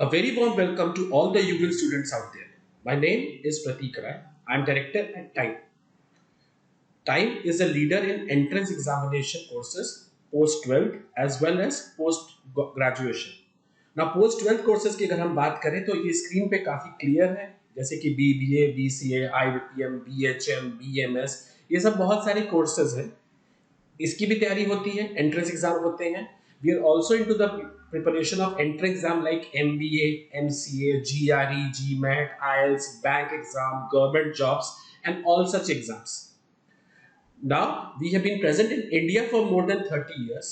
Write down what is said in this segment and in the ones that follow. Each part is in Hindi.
A very warm welcome to all the UWIL students out there. My name is Pratik Rai. I am director at Time. Time is a leader in entrance examination courses post 12th as well as post graduation. Now post 12th courses की अगर हम बात करें तो ये स्क्रीन पे काफी क्लियर है, जैसे कि BBA, BCA, IBPM, BHM, BMS, ये सब बहुत सारे कोर्सेज हैं। इसकी भी तैयारी होती है, एंट्रेंस एग्जाम होते हैं। We are also into the preparation of entrance exam like MBA, MCA, GRE, GMAT, IELTS, bank exam, government jobs and all such exams. Now we have been present in India for more than 30 years.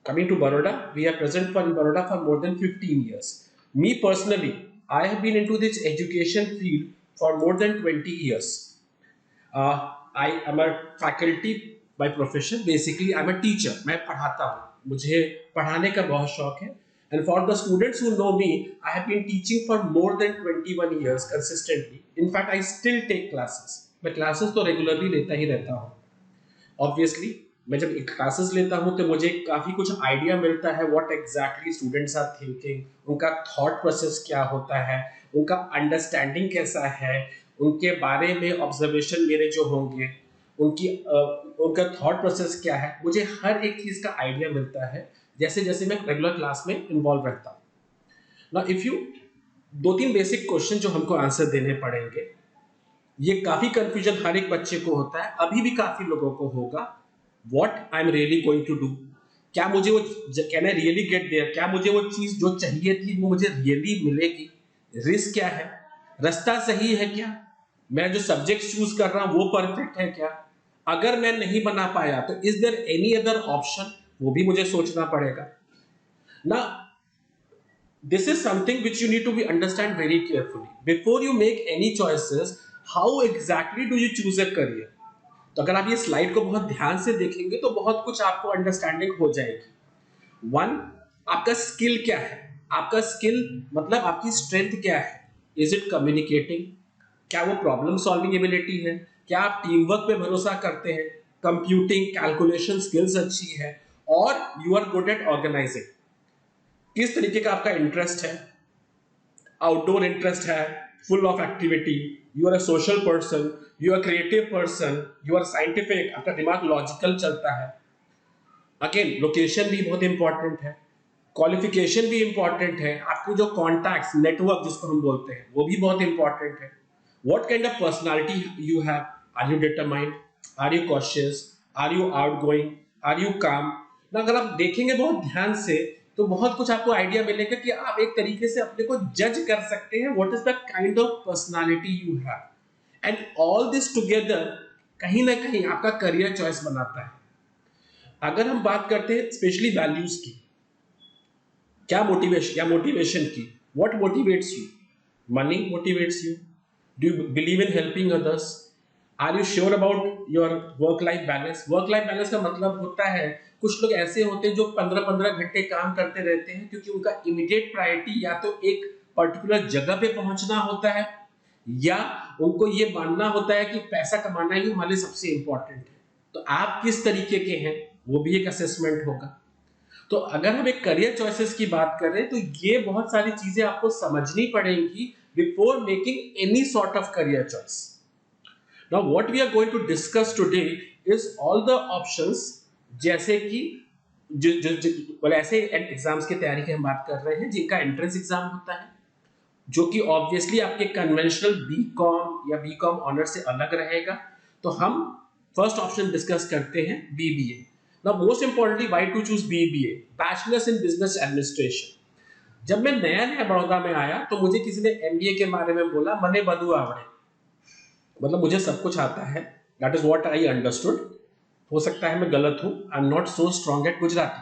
Coming to Baroda, we are present in Baroda for more than 15 years. Me personally, I have been into this education field for more than 20 years. I am a faculty by profession. Basically, I'm a teacher. मैं पढ़ाता हूँ, मुझे पढ़ाने का बहुत शौक है. And for the students who know me, I have been teaching for more than 21 years consistently. In fact, I still take classes. मैं classes तो regularly लेता ही रहता हूँ. ऑब्वियसली मैं जब क्लासेस लेता हूं तो मुझे काफी कुछ आइडिया मिलता है what exactly students are thinking, उनका थॉट प्रोसेस क्या होता है, उनका अंडरस्टैंडिंग कैसा है, उनके बारे में ऑब्जर्वेशन मेरे जो होंगे, उनका थॉट प्रोसेस क्या है, मुझे हर एक चीज का आइडिया मिलता है जैसे जैसे मैं रेगुलर क्लास में इन्वॉल्व रहता हूँ। नाउ इफ यू दो तीन बेसिक क्वेश्चन जो हमको आंसर देने पड़ेंगे, ये काफी कंफ्यूजन हर एक बच्चे को होता है, अभी भी काफी लोगों को होगा। What I am really going to do, क्या मुझे वो, can I really get there, क्या मुझे वो चीज जो चाहिए थी वो मुझे रियली मिलेगी, रिस्क क्या है, रास्ता सही है क्या, मैं जो सब्जेक्ट चूज कर रहा हूं वो परफेक्ट है क्या, अगर मैं नहीं बना पाया तो is there any other option, वो भी मुझे सोचना पड़ेगा ना। This is something which you need to be understand very carefully before you make any choices. How exactly do you choose a career? तो अगर आप ये स्लाइड को बहुत ध्यान से देखेंगे तो बहुत कुछ आपको अंडरस्टैंडिंग हो जाएगी। वन, आपका स्किल क्या है, आपका स्किल मतलब आपकी स्ट्रेंथ क्या है, इज इट कम्युनिकेटिंग, क्या वो प्रॉब्लम सॉल्विंग एबिलिटी है, क्या आप टीम वर्क पे भरोसा करते हैं, कंप्यूटिंग कैलकुलेशन स्किल्स अच्छी है, और you are good at organizing, किस तरीके का आपका इंटरेस्ट है, आउटडोर इंटरेस्ट है, full of activity, you are a social person, you are creative person, you are scientific, आपका दिमाग लॉजिकल चलता है। अगेन लोकेशन भी बहुत इंपॉर्टेंट है, क्वालिफिकेशन भी इंपॉर्टेंट है, आपके जो कॉन्टैक्ट्स नेटवर्क जिसको हम बोलते हैं वो भी बहुत इंपॉर्टेंट है। What kind of personality you have, are you determined, are you cautious, are you outgoing, are you calm ना। अगर आप देखेंगे बहुत ध्यान से तो बहुत कुछ आपको आइडिया मिलेगा कि आप एक तरीके से अपने को जज कर सकते हैं what is the kind of personality you have. And all this together कहीं ना कहीं आपका करियर चॉइस बनाता है। अगर हम बात करते हैं स्पेशली वैल्यूज की, क्या मोटिवेशन की, what motivates you, money motivates you, do you believe in helping others, are you sure about your work life balance. Work life balance का मतलब होता है, कुछ लोग ऐसे होते हैं जो 15-15 घंटे काम करते रहते हैं क्योंकि उनका इमीडिएट प्रायोरिटी या तो एक पर्टिकुलर जगह पे पहुंचना होता है या उनको ये मानना होता है कि पैसा कमाना ही हमारे लिए सबसे इंपॉर्टेंट है। तो आप किस तरीके के हैं वो भी एक असेसमेंट होगा। तो अगर हम एक करियर चॉइसेस की बात कर रहे हैं तो ये बहुत सारी चीजें आपको समझनी पड़ेंगी before making any sort of career choice. Now what we are going to discuss today is all the options, जैसे कि ऐसे एग्जाम्स की तैयारी की हम बात कर रहे हैं जिनका एंट्रेंस एग्जाम होता है, जो कि ऑब्वियसली आपके कन्वेंशनल बीकॉम या बीकॉम ऑनर से अलग रहेगा। तो हम फर्स्ट ऑप्शन डिस्कस करते हैं BBA. Now most importantly why to choose BBA, bachelors in business administration. जब मैं नया नया बड़ौदा में आया तो मुझे किसी ने एमबीए के बारे में बोला, मने बधु आवड़े, मतलब मुझे सब कुछ आता है, that is what I understood. हो सकता है मैं गलत हूं, I am not so strong at Gujarati.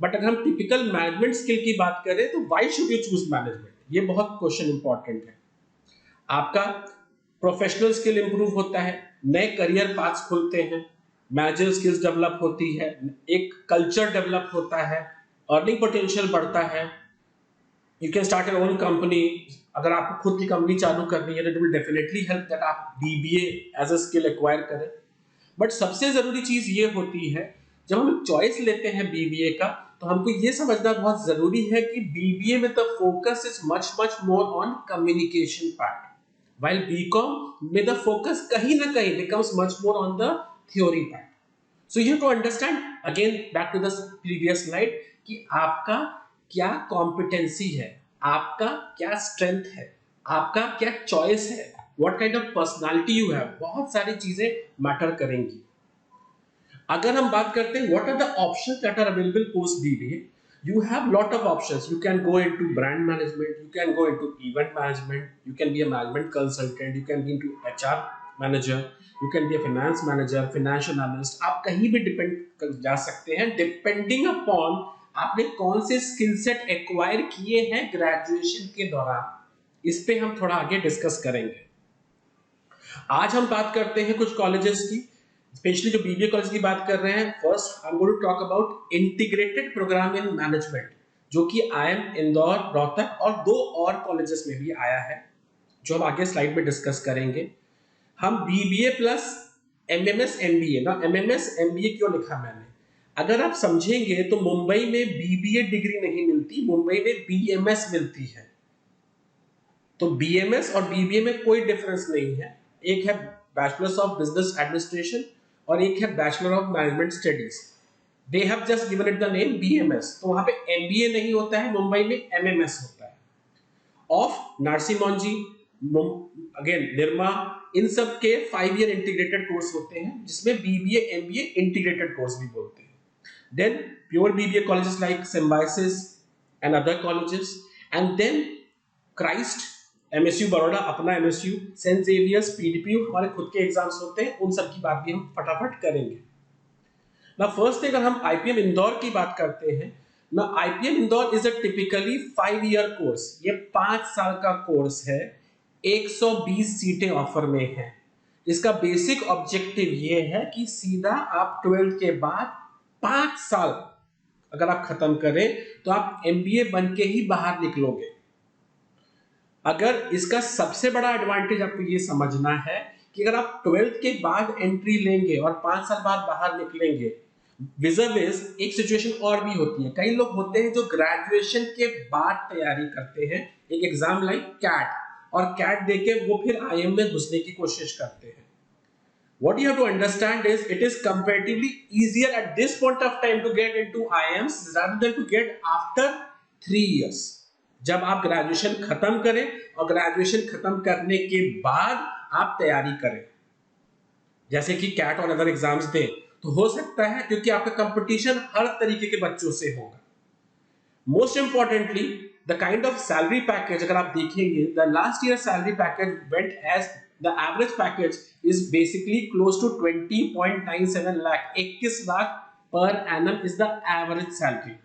But अगर हम टिपिकल मैनेजमेंट स्किल की बात करें तो why should you choose management, ये बहुत क्वेश्चन इंपॉर्टेंट है। आपका प्रोफेशनल स्किल इंप्रूव होता है, नए करियर पाथ्स खुलते हैं, मैनेजर स्किल्स डेवलप होती है, एक कल्चर डेवलप होता है, अर्निंग पोटेंशियल बढ़ता है, you can start your own company. अगर आपको खुद की कंपनी चालू करनी है तो it will definitely help that आप BBA as a skill acquire करें। बट सबसे जरूरी चीज ये होती है जब हम चॉइस लेते हैं बीबीए का, तो हमको ये समझना बहुत जरूरी है कि बीबीए में the focus is much much more on communication part, while BCom में द फोकस कहीं ना कहीं becomes much more on the theory part. So you have to understand again, back to the previous slide, कि आपका क्या कॉम्पिटेंसी है, आपका क्या स्ट्रेंथ है, आपका क्या चॉइस है, what kind of personality you have, बहुत सारी चीजें मैटर करेंगी. अगर हम बात करते हैं what are the options that are available post BBA, you have lot of options. You can go into brand management, you can go into event management, you can be a management consultant, you can be into HR manager, you can be a finance manager, financial analyst. आप कहीं भी डिपेंड जा सकते हैं डिपेंडिंग अपॉन आपने कौन से स्किल सेट एक्वायर किए हैं ग्रेजुएशन के दौरान. इस पे हम थोड़ा आगे डिस्कस करेंगे. आज हम बात करते हैं कुछ कॉलेजेस की, स्पेशली जो बीबीए कॉलेज की बात कर रहे हैं. First I am going to talk about integrated program in management, जो कि आईएम इंदौर, रोहतक और दो और कॉलेजेस में भी आया है, जो हम आगे स्लाइड में डिस्कस करेंगे. हम बीबीए प्लस एमएमएस एमबीए ना, एमएमएस एमबीए क्यों लिखा मैंने, अगर आप समझेंगे तो मुंबई में बीबीए डिग्री नहीं मिलती, मुंबई में बीएमएस मिलती है. तो बीएमएस और बीबीए में कोई डिफरेंस नहीं है. एक है बैचलर्स ऑफ बिजनेस एडमिनिस्ट्रेशन और एक है bachelor of management studies. They have just given it the name BMS. तो वहां पे एमबीए नहीं होता है, मुंबई में एमएमएस होता है. ऑफ नरसिंह मोंजी, अगेन निर्मा, इन सब के 5 ईयर इंटीग्रेटेड कोर्स होते हैं, जिसमें बीबीए एमबीए इंटीग्रेटेड कोर्स भी बोलते हैं. Then pure BBA colleges like Symbiosis and other colleges, and then Christ, MSU Baroda अपना एमएसयू, सेंट जेवियर्स, पीडीपीयू, हमारे खुद के एग्जाम्स होते हैं. उन सब की बात भी हम फटाफट करेंगे. ना फर्स्ट अगर हम आईपीएम इंदौर की बात करते हैं ना, IPM Indore is a typically 5 year course. ये 5 साल का कोर्स है. 120 सीटें ऑफर में हैं. इसका बेसिक ऑब्जेक्टिव ये है कि सीधा आप 12th के बाद 5 साल अगर आप खत्म करें तो आप एमबीए बन के ही बाहर निकलोगे. अगर इसका सबसे बड़ा एडवांटेज आपको ये समझना है कि अगर आप 12th के बाद एंट्री लेंगे और 5 साल बाद बाहर निकलेंगे, विजर्विस एक सिचुएशन और भी होती है. कई लोग होते हैं जो ग्रेजुएशन के बाद तैयारी करते हैं, एक एग्जाम लाइक कैट, और कैट देके वो फिर आईएम में घुसने की कोशिश करते हैं. What you have to understand is it is comparatively easier at this point of time to get into IIMs rather than to get after 3 years. जब आप ग्रेजुएशन खत्म करें और ग्रेजुएशन खत्म करने के बाद आप तैयारी करें, जैसे कि कैट और अदर एग्जाम्स दें, तो हो सकता है क्योंकि आपका कंपटीशन हर तरीके के बच्चों से होगा. Most importantly the kind of salary package अगर आप देखेंगे, the last year salary package went as the average package is basically close to 20.97 lakh. 21 lakh per annum is the average salary.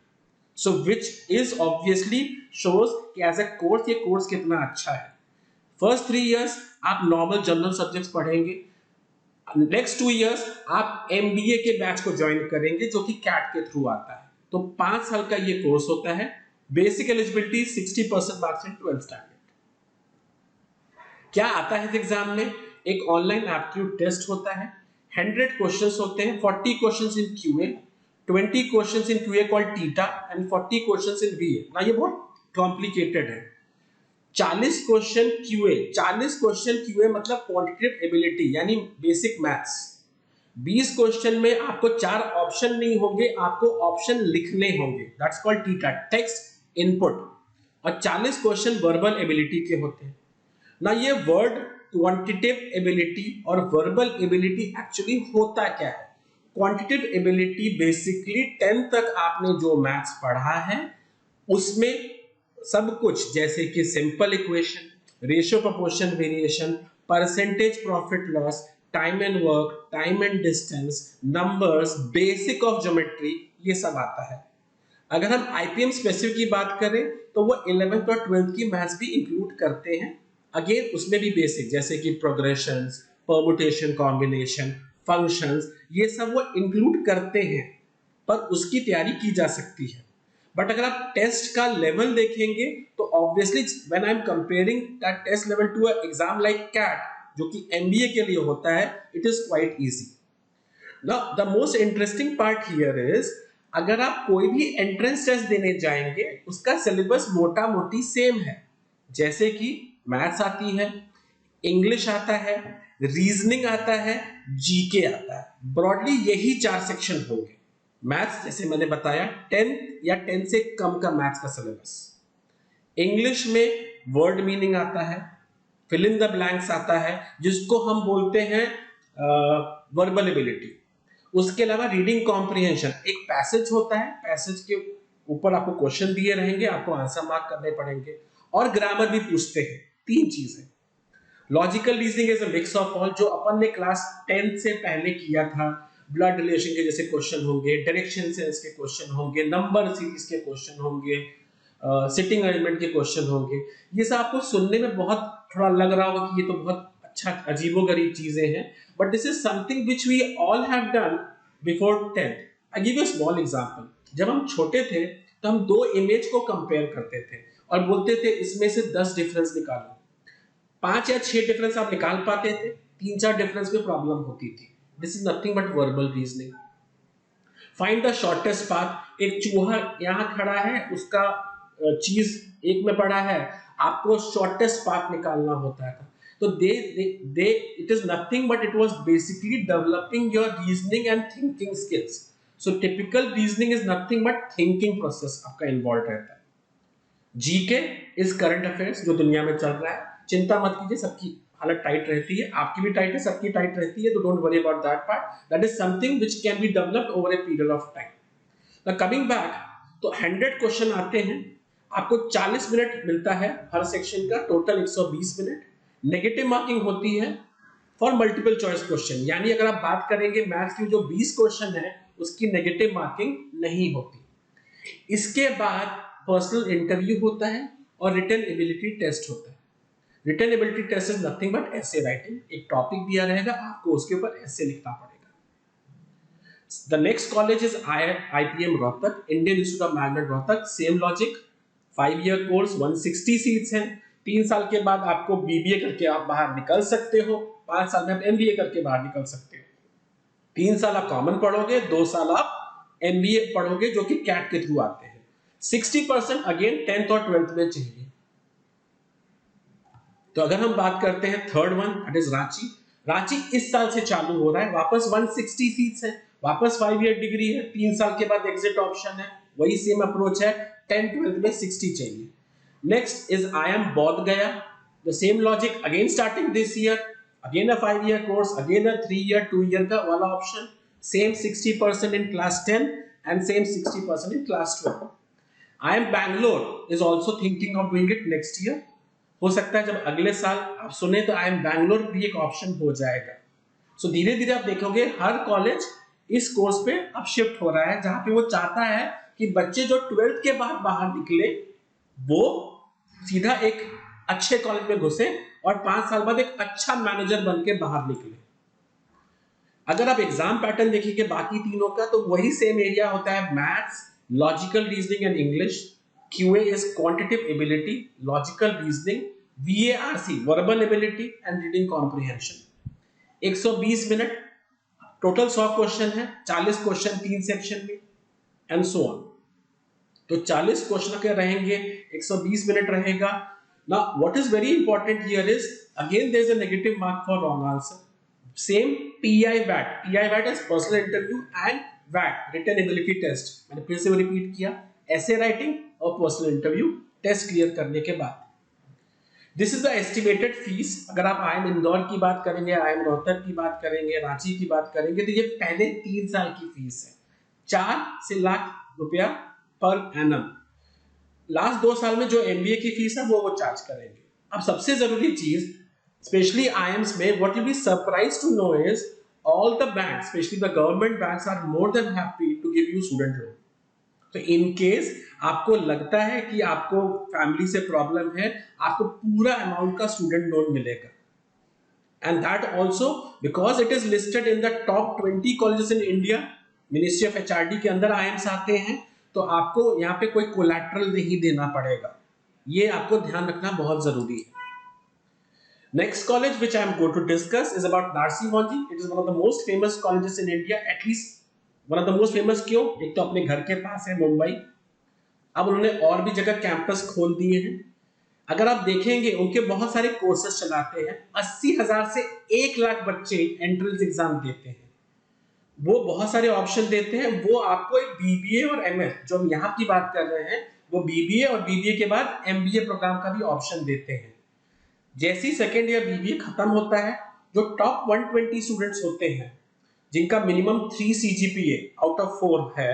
So which is obviously shows कि as a course ये कोर्स कितना अच्छा है. First 3 years आप नॉर्मल जनरल सब्जेक्ट्स पढ़ेंगे. नेक्स्ट 2 years आप एमबीए के बैच को ज्वाइन करेंगे जो कि कैट के थ्रू आता है. तो 5 साल का ये कोर्स होता है. Basic eligibility 60% marks in 12th standard. क्या आता है इस एग्जाम में? एक ऑनलाइन एप्टीट्यूड टेस्ट होता है. 100 क्वेश्चंस होते हैं. 40 questions in QA, 20 questions in QA called Theta and 40 questions in VA. ना ये बहुत कॉम्प्लिकेटेड है. 40 क्वेश्चन QA, 40 क्वेश्चन QA मतलब क्वांटिटेटिव एबिलिटी यानी बेसिक मैथ्स. 20 क्वेश्चन में आपको 4 ऑप्शन नहीं होंगे, आपको ऑप्शन लिखने होंगे. That's called theta, text input. और 40 क्वेश्चन वर्बल एबिलिटी के होते हैं. ना ये वर्ड क्वांटिटेटिव एबिलिटी और वर्बल एबिलिटी एक्चुअली होता क्या है? क्वांटिटेटिव एबिलिटी बेसिकली 10 तक आपने जो मैथ्स पढ़ा है उसमें सब कुछ, जैसे कि simple equation, ratio proportion variation, percentage profit loss, time and work, time and distance, numbers, basic of geometry, ये सब आता है. अगर हम आईपीएम स्पेसिफिक की बात करें तो वो 11th और 12th की मैथ्स भी इंक्लूड करते हैं. अगेन उसमें भी बेसिक जैसे कि प्रोग्रेशंस, परमुटेशन, कॉम्बिनेशन, फंक्शंस, ये सब वो इंक्लूड करते हैं, पर उसकी तैयारी की जा सकती है. बट अगर आप टेस्ट का लेवल देखेंगे तो obviously when I am comparing that test level to a exam like CAT जो कि एमबीए के लिए होता है, it is quite easy. Now the most interesting part here is, अगर आप कोई भी एंट्रेंस टेस्ट देने जाएंगे उसका सिलेबस मोटा मोटी सेम है, जैसे कि मैथ्स आती है, इंग्लिश आता है, रीजनिंग आता है, जीके आता है। ब्रॉडली यही 4 सेक्शन होंगे। मैथ्स जैसे मैंने बताया 10 या 10 से कम का मैथ्स का सिलेबस। इंग्लिश में वर्ड मीनिंग आता है, फिल इन द ब्लैंक्स आता है जिसको हम बोलते हैं वर्बल एबिलिटी। उसके अलावा रीडिंग कॉम्प्रिहेंशन, एक पैसेज होता है, पैसेज के ऊपर आपको क्वेश्चन दिए रहेंगे, आपको आंसर मार्क करने पड़ेंगे, और ग्रामर भी पूछते हैं। 3 चीजें। Logical reasoning is a mix of all, जो अपन ने क्लास 10 से पहले किया था। ब्लड रिलेशन के जैसे क्वेश्चन होंगे, डायरेक्शन सेंस के क्वेश्चन होंगे, नंबर सीरीज के क्वेश्चन होंगे, सिटिंग अरेंजमेंट के क्वेश्चन होंगे। ये सब आपको सुनने में बहुत थोड़ा लग रहा होगा कि ये तो बहुत अच्छा अजीबोगरीब चीजें हैं, but this is something which we all have done before 10th। I give you a small example. जब हम छोटे थे तो हम 2 इमेज को कंपेयर करते थे और बोलते थे इसमें से 10 डिफरेंस निकालो। 5 या 6 डिफरेंस आप निकाल पाते थे, 3-4 डिफरेंस में प्रॉब्लम होती थी। This is nothing but verbal reasoning. Find the shortest path. एक चूहा यहाँ खड़ा है, उसका चीज एक में पड़ा है, आपको शॉर्टेस्ट पाथ निकालना होता था। तो they it is nothing but it was basically developing your reasoning and thinking skills. So typical reasoning is nothing but thinking process आपका इन्वॉल्व रहता है। जीके इज करंट अफेयर्स, जो दुनिया में चल रहा है। चिंता मत कीजिए, सबकी हालत टाइट रहती है, आपकी भी टाइट है, सबकी टाइट रहती है, तो don't worry about that part. That is something which can be developed over a period of time. Now coming back, तो 100 क्वेश्चन आते हैं, आपको 40 मिनट मिलता है हर सेक्शन का, टोटल 120 मिनट। नेगेटिव मार्किंग होती है फॉर मल्टीपल चॉइस क्वेश्चन, यानी अगर आप बात करेंगे मैथ्स की जो 20 क्वेश्चन है उसकी नेगेटिव मार्किंग नहीं होती। इसके बाद पर्सनल इंटरव्यू होता है और रिटन एबिलिटी टेस्ट होता है। Written ability test is nothing but ऐसे राइटिंग। एक टॉपिक दिया रहेगा, आपको उसके ऊपर ऐसे लिखना पड़ेगा। The next college is IPM Rohtak, Indian Institute of Management Rohtak, same logic, 5-year course, 160 seats हैं। 3 साल के बाद आपको BBA करके आप बाहर निकल सकते हो, 5 साल में आप MBA करके बाहर निकल सकते हो। 3 साल आप कॉमन पढ़ोगे, 2 साल आप MBA पढ़ोगे जो कि कैट के थ्रू आते हैं। 60% अगेन 10th और 12th में चाहिए। तो अगर हम बात करते हैं third one, that is Ranchi. Ranchi इस साल से चालू हो रहा है, वापस 160 सीट्स है, वापस 5 ईयर डिग्री है, 3 साल के बाद एग्जिट ऑप्शन है, वही सेम अप्रोच है, 10th-12th में 60 चाहिए। नेक्स्ट इज IIM बोध गया, the same logic, again starting this year, again a 5 year course, again a 3 year 2 year का वाला option, same 60% in class 10 and same 60% in class 12। IIM Bangalore is also thinking of doing it next year। हो सकता है जब अगले साल आप सुने तो IIM Bangalore भी एक ऑप्शन हो जाएगा। सो धीरे धीरे आप देखोगे हर कॉलेज इस कोर्स पे अब शिफ्ट हो रहा है, जहां पे वो चाहता है कि बच्चे जो 12th के बाद बाहर निकले वो सीधा एक अच्छे कॉलेज में घुसे और 5 साल बाद एक अच्छा मैनेजर बन के बाहर निकले। अगर आप एग्जाम पैटर्न देखेंगे बाकी तीनों का, तो वही सेम एरिया होता है, maths, logical reasoning and English. QA is quantitative ability, logical reasoning, VARC verbal ability and reading comprehension। 120 minute, total 100 question है, 40 क्वेश्चन 3 सेक्शन में एंड सो ऑन। तो 40 क्वेश्चन के रहेंगे, 120 मिनट रहेगा। Now what is very important here is again there is a negative mark for wrong answer. Same PI VAT is personal interview and VAT written ability test. मैंने फिर से वो रिपीट किया, ऐसे राइटिंग और पर्सनल इंटरव्यू टेस्ट क्लियर करने के बाद। This is the estimated fees. अगर आप IIM इंदौर की बात करेंगे, IIM रोहतक की बात करेंगे, रांची की बात करेंगे, तो ये पहले 3 साल की फीस है, 4 से लाख रुपया पर एनम। लास्ट 2 साल में जो MBA की फीस है वो चार्ज करेंगे। अब सबसे जरूरी चीज स्पेशली IIMs में, what you'll be surprised to know is all the banks, especially the government banks, are more than happy to give you student loan। तो इन केस आपको लगता है कि आपको फैमिली से प्रॉब्लम है, आपको पूरा अमाउंट का स्टूडेंट लोन मिलेगा। And that also because it is listed in the top 20 colleges in India. Ministry of HRD के अंदर IIMs आते हैं, तो आपको यहाँ पे कोई कोलैटरल नहीं देना पड़ेगा। ये आपको ध्यान रखना बहुत जरूरी है। Next college which I am going to discuss is about Narsi Monji. It is one of the most famous colleges in India, at least one of the most famous. क्यों? एक तो अपने घर के पास है मुंबई, अब उन्होंने और भी जगह कैंपस खोल दिए हैं। अगर आप देखेंगे उनके बहुत सारे कोर्सेज चलाते हैं, 80,000 से 1 लाख बच्चे एंट्रेंस एग्जाम देते हैं। वो बहुत सारे ऑप्शन देते हैं। वो आपको एक बीबीए और एमएस, जो हम यहाँ की बात कर रहे हैं, वो बीबीए और बीबीए के बाद एमबीए प्रोग्राम का भी ऑप्शन देते हैं। जैसे ही सेकेंड ईयर बीबीए खत्म होता है, जो टॉप 120 स्टूडेंट्स होते हैं जिनका मिनिमम 3 सीजीपीए आउट ऑफ 4 है,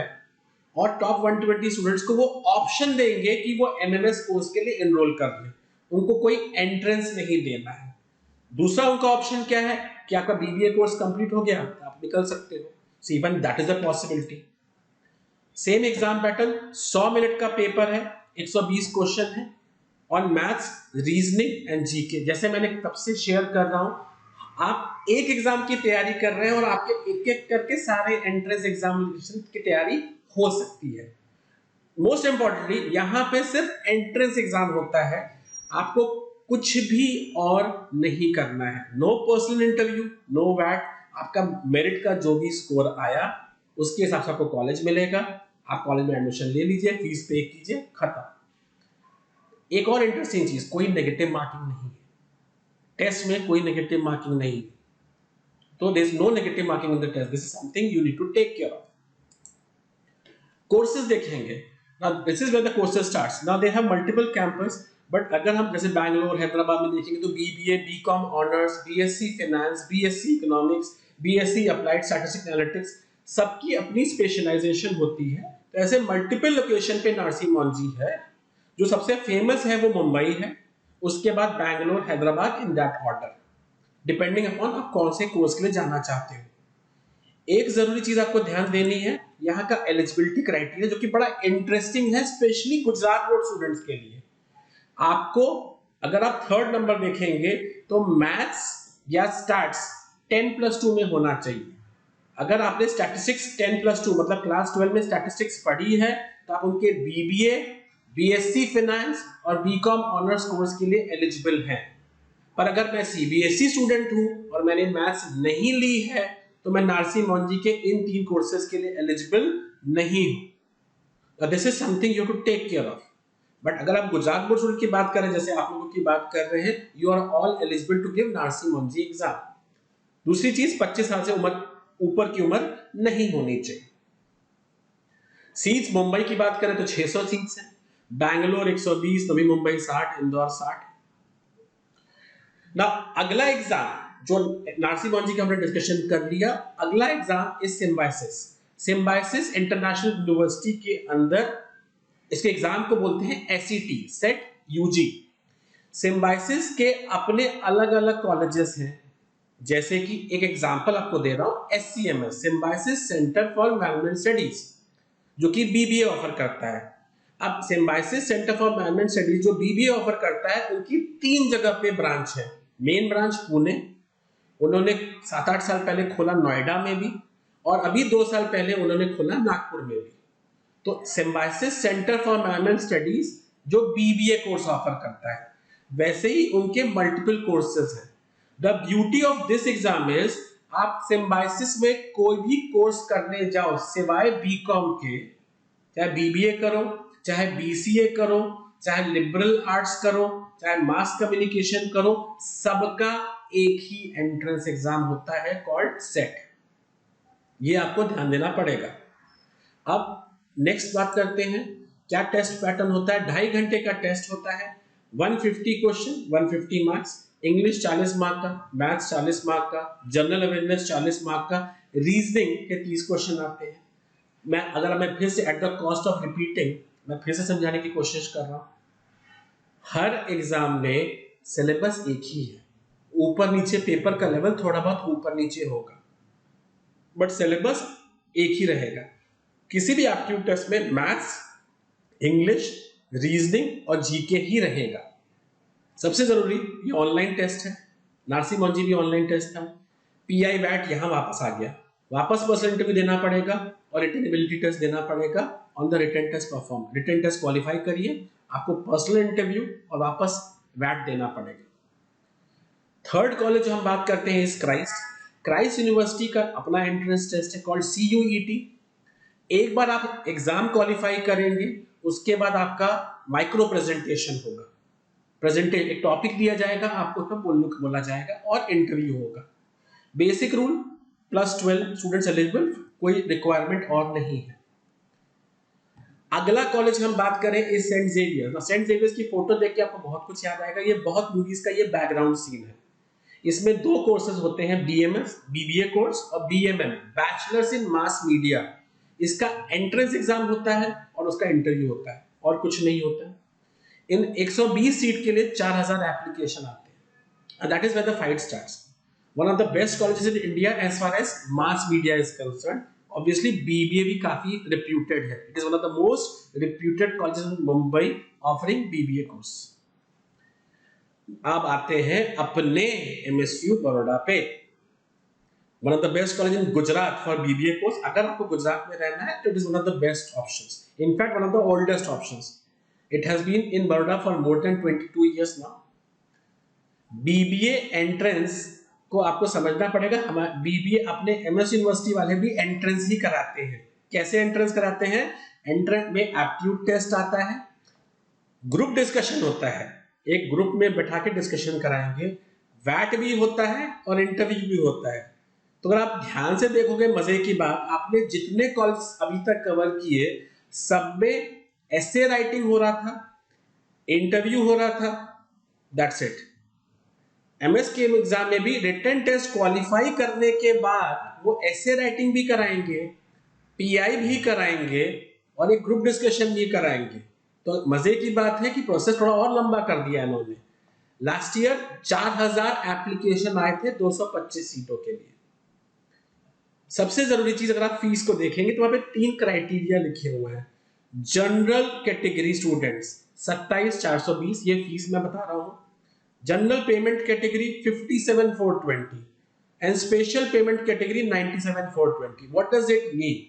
और टॉप 120 स्टूडेंट्स को वो ऑप्शन देंगे कि वो एमएमएस कोर्स के लिए एनरोल कर लें। उनको कोई एंट्रेंस नहीं देना है। दूसरा उनका ऑप्शन क्या है कि आपका बीबीए कोर्स कंप्लीट हो गया तो आप निकल सकते हो। So even that is a possibility. Same exam pattern, 100 minute का पेपर है, 120 क्वेश्चन है on maths, reasoning and GK. जैसे मैंने तब से शेयर कर रहा हूं, आप एक एग्जाम की तैयारी कर रहे हैं और आपके एक एक करके सारे एंट्रेंस एग्जामिनेशन की तैयारी हो सकती है। मोस्ट इंपॉर्टेंटली यहां पे सिर्फ एंट्रेंस एग्जाम होता है, आपको कुछ भी और नहीं करना है। नो पर्सनल इंटरव्यू, नो वैट। आपका मेरिट का जो भी स्कोर आया उसके हिसाब से आपको कॉलेज मिलेगा। आप कॉलेज में एडमिशन ले लीजिए, फीस पे कीजिए, खत्म। एक और इंटरेस्टिंग चीज, कोई नेगेटिव मार्किंग नहीं है टेस्ट में, कोई नेगेटिव मार्किंग नहीं है। तो there is no negative marking in the test. This is something you need to take care of. Courses देखेंगे। Now this is where the courses starts. Now they have multiple campus, but अगर हम जैसे बैंगलोर, हैदराबाद में देखेंगे तो BBA, BCom honours, BSc finance, BSc economics, BSc applied statistics analytics, सबकी अपनी स्पेशलाइजेशन होती है। तो ऐसे मल्टीपल लोकेशन पे नरसी मोनजी है। जो सबसे फेमस है वो मुंबई है, उसके बाद Bangalore, Hyderabad, in that order, depending upon आप कौन से कोर्स के लिए जाना चाहते हो। एक जरूरी चीज आपको ध्यान देनी है, यहाँ का एलिजिबिलिटी क्राइटेरिया जो कि बड़ा इंटरेस्टिंग है, स्पेशली गुजरात बोर्ड स्टूडेंट्स के लिए। आपको अगर आप थर्ड नंबर देखेंगे तो मैथ्स या स्टैट्स 10+2 में होना चाहिए। अगर आपने स्टैटिस्टिक्स 10+2 मतलब क्लास 12 में स्टैटिस्टिक्स पढ़ी है तो आप उनके बीबीए, बीएससी फाइनेंस और बीकॉम ऑनर्स कोर्स के लिए एलिजिबल हैं। पर अगर मैं सीबीएसई स्टूडेंट हूं और मैंने मैथ्स नहीं ली है तो मैं नारसी मोनजी के इन 3 कोर्सेज के लिए एलिजिबल नहीं हूं। This is something you to take care of. But अगर आप गुजरात बोर्ड स्टूडेंट की बात करें, जैसे आप लोगों की बात कर रहे हैं, you are all eligible to give Narsee Monjee exam. दूसरी चीज, 25 साल से उम्र ऊपर की उम्र नहीं होनी चाहिए। सीट्स मुंबई की बात करें तो 600 सीट्स हैं, बैंगलोर 120, नवी मुंबई 60, इंदौर 60। ना अगला एग्जाम जो नारसी मोनजी का हमने डिस्कशन कर लिया, अगला exam is symbiosis. Symbiosis international university के अंदर इसके एग्जाम को बोलते हैं एसईटी, सेट यूजी। सिम्बायोसिस के अपने अलग अलग कॉलेजेस हैं, जैसे कि एक एग्जांपल आपको दे रहा हूं, SCMS, Symbiosis centre for management studies, जो कि बीबीए ऑफर करता है। अब Symbiosis centre for management studies जो बीबीए ऑफर करता है, उनकी 3 जगह पे ब्रांच है। मेन ब्रांच पुणे, उन्होंने 7-8 साल पहले खोला नोएडा में भी, और अभी 2 साल पहले उन्होंने खोला नागपुर में भी। तो symbiosis centre for management studies जो बीबीए कोर्स ऑफर करता है, वैसे ही उनके मल्टीपल कोर्सेज हैं। The beauty of this exam is, आप सिम्बायोसिस में कोई भी कोर्स करने जाओ सिवाय बीकॉम के, चाहे बीबीए करो, चाहे बीसीए करो, चाहे लिबरल आर्ट्स करो, चाहे मास कम्युनिकेशन करो, सबका एक ही एंट्रेंस एग्जाम होता है कॉल्ड सेट। ये आपको ध्यान देना पड़ेगा। अब नेक्स्ट बात करते हैं, क्या टेस्ट पैटर्न होता है। 2.5 घंटे का टेस्ट होता है, 150 क्वेश्चन, 150 मार्क्स। इंग्लिश 40 मार्क का, मैथ्स 40 मार्क का, जनरल अवेयरनेस 40 मार्क का, रीजनिंग के 30 क्वेश्चन आते हैं। मैं फिर से at the cost of repeating, मैं फिर से समझाने की कोशिश कर रहा हूं। हर एग्जाम में सिलेबस एक ही है, ऊपर नीचे पेपर का लेवल थोड़ा बहुत ऊपर नीचे होगा, बट सिलेबस एक ही रहेगा। किसी भी एप्टीट्यूड टेस्ट में मैथ्स, इंग्लिश, रीजनिंग और जीके ही रहेगा। सबसे जरूरी, ये ऑनलाइन टेस्ट है, नारसी मोनजी भी ऑनलाइन टेस्ट था। पीआई वैट यहां वापस आ गया, वापस पर्सनल इंटरव्यू देना पड़ेगा और रिटन एबिलिटी टेस्ट देना पड़ेगा। On the written test perform, written test qualify करिए, आपको पर्सनल इंटरव्यू और वापस वैट देना पड़ेगा। थर्ड कॉलेज जो हम बात करते हैं इस क्राइस्ट यूनिवर्सिटी का अपना एंट्रेंस टेस्ट है कॉल्ड CUET। एक बार आप एग्जाम क्वालिफाई करेंगे, उसके बाद आपका माइक्रो प्रेजेंटेशन होगा। प्रेजेंटेशन एक टॉपिक दिया जाएगा, आपको उसमें बोला जाएगा और इंटरव्यू होगा। बेसिक रूल +12 स्टूडेंट्स एलिजिबल, कोई रिक्वायरमेंट और नहीं है। अगला कॉलेज हम बात करें इस सेंट जेवियर। सेंट जेवियर्स की फोटो देख के आपको बहुत कुछ याद आएगा, ये बहुत मूवीज का ये बैकग्राउंड सीन है। इसमें 2 कोर्सेज होते हैं, BMS BBA कोर्स और BMM bachelors in mass media. इसका एंट्रेंस एग्जाम होता है और उसका इंटरव्यू होता है, और कुछ नहीं होता है। इन 120 सीट के लिए 4000 एप्लीकेशन आते हैं, and that is where the fight starts. One of the best colleges in India as far as mass media is concerned. Obviously BBA भी काफी reputed है, it is one of the most reputed colleges in Mumbai offering BBA course. अब आते हैं अपने MSU बड़ौदा पे। One of the best college in Gujarat for BBA course. अगर आपको गुजरात में रहना है तो it is one of the best options. In fact, one of the oldest options. It has been in Baroda for more than 22 years now. BBA entrance को आपको समझना पड़ेगा। हमारे BBA अपने MS यूनिवर्सिटी वाले भी एंट्रेंस ही कराते हैं। कैसे एंट्रेंस कराते हैं? एंट्रेंस में एप्टीट्यूड टेस्ट आता है, ग्रुप डिस्कशन होता है, एक ग्रुप में बैठा के डिस्कशन कराएंगे, वैट भी होता है और इंटरव्यू भी होता है। तो अगर आप ध्यान से देखोगे, मजे की बात, आपने जितने कॉल्स अभी तक कवर किए सब में एसे राइटिंग हो रहा था, इंटरव्यू हो रहा था, दैट्स इट। MS के एग्जाम में भी रिटन टेस्ट क्वालिफाई करने के बाद वो एसे राइटिंग भी कराएंगे, PI भी कराएंगे और एक ग्रुप डिस्कशन भी कराएंगे। तो मजे की बात है कि प्रोसेस थोड़ा और लंबा कर दिया इन्होंने। लास्ट ईयर 4000 एप्लीकेशन आए थे 225 सीटों के लिए। सबसे जरूरी चीज, अगर आप फीस को देखेंगे तो वहां पे 3 क्राइटेरिया लिखे हुए हैं। जनरल कैटेगरी स्टूडेंट्स 27420, ये फीस मैं बता रहा हूं। General payment category 57420 and special payment category 97420। What does it mean?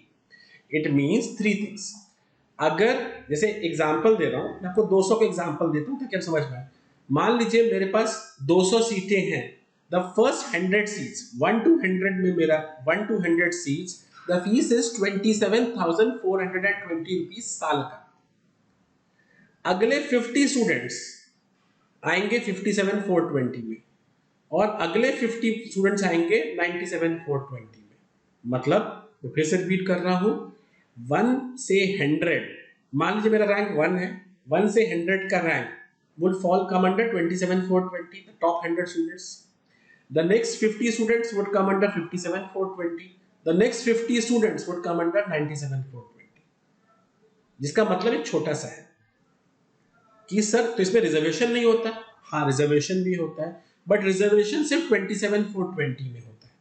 It means 3 things. अगर जैसे एग्जांपल दे रहा हूं, मैं आपको 200 का एग्जांपल देता हूं ताकि आप समझ में आए। मान लीजिए मेरे पास 200 सीटें हैं। द फर्स्ट 100 सीट्स, 1 to 100 में मेरा 1 to 100 seats, the fees is 27,420 rupees साल का। अगले 50 स्टूडेंट्स आएंगे 57,420 में और अगले 50 स्टूडेंट्स आएंगे 97,420 में। मतलब तो फिर से रिपीट कर रहा हूं, 1 से 100, मान लीजिए मेरा रैंक 1 है, 1 से 100 का rank would fall come under 27,420, the top 100 students. The next 50 students would come under 57,420. The next 50 students would come under 97,420. जिसका मतलब एक छोटा सा है कि सर तो इसमें रिजर्वेशन नहीं होता। हाँ, रिजर्वेशन भी होता है, बट रिजर्वेशन सिर्फ 27,420 में होता है।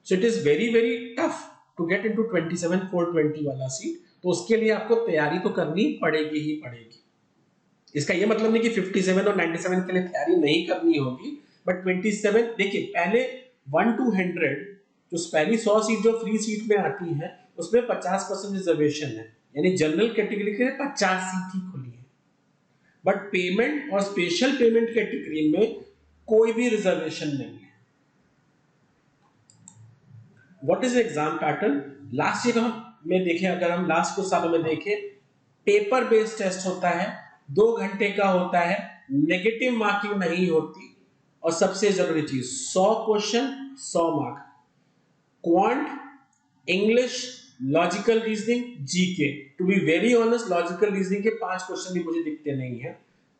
So it is very very tough to get into 27,420 वाला सीट। तो उसके लिए आपको तैयारी तो करनी पड़ेगी ही पड़ेगी। इसका ये मतलब नहीं कि 57 और 97 के लिए तैयारी नहीं करनी होगी, बट 27 देखिए, पहले 1 to 100 जो पहली 100 सीट जो फ्री सीट में आती है उसमें 50% रिजर्वेशन है, यानी जनरल कैटेगरी के 50 सीट ही खुली है। बट पेमेंट और स्पेशल पेमेंट कैटेगरी में कोई भी रिजर्वेशन नहीं है। What is exam pattern? Last year में देखें, अगर हम लास्ट कुछ सालों में देखें, पेपर बेस्ड टेस्ट होता है, 2 घंटे का होता है, नेगेटिव मार्किंग नहीं होती, और सबसे जरूरी चीज 100 question 100 mark. Quant, English, logical reasoning, GK. To be very honest, logical reasoning के 5 क्वेश्चन भी मुझे दिखते नहीं है।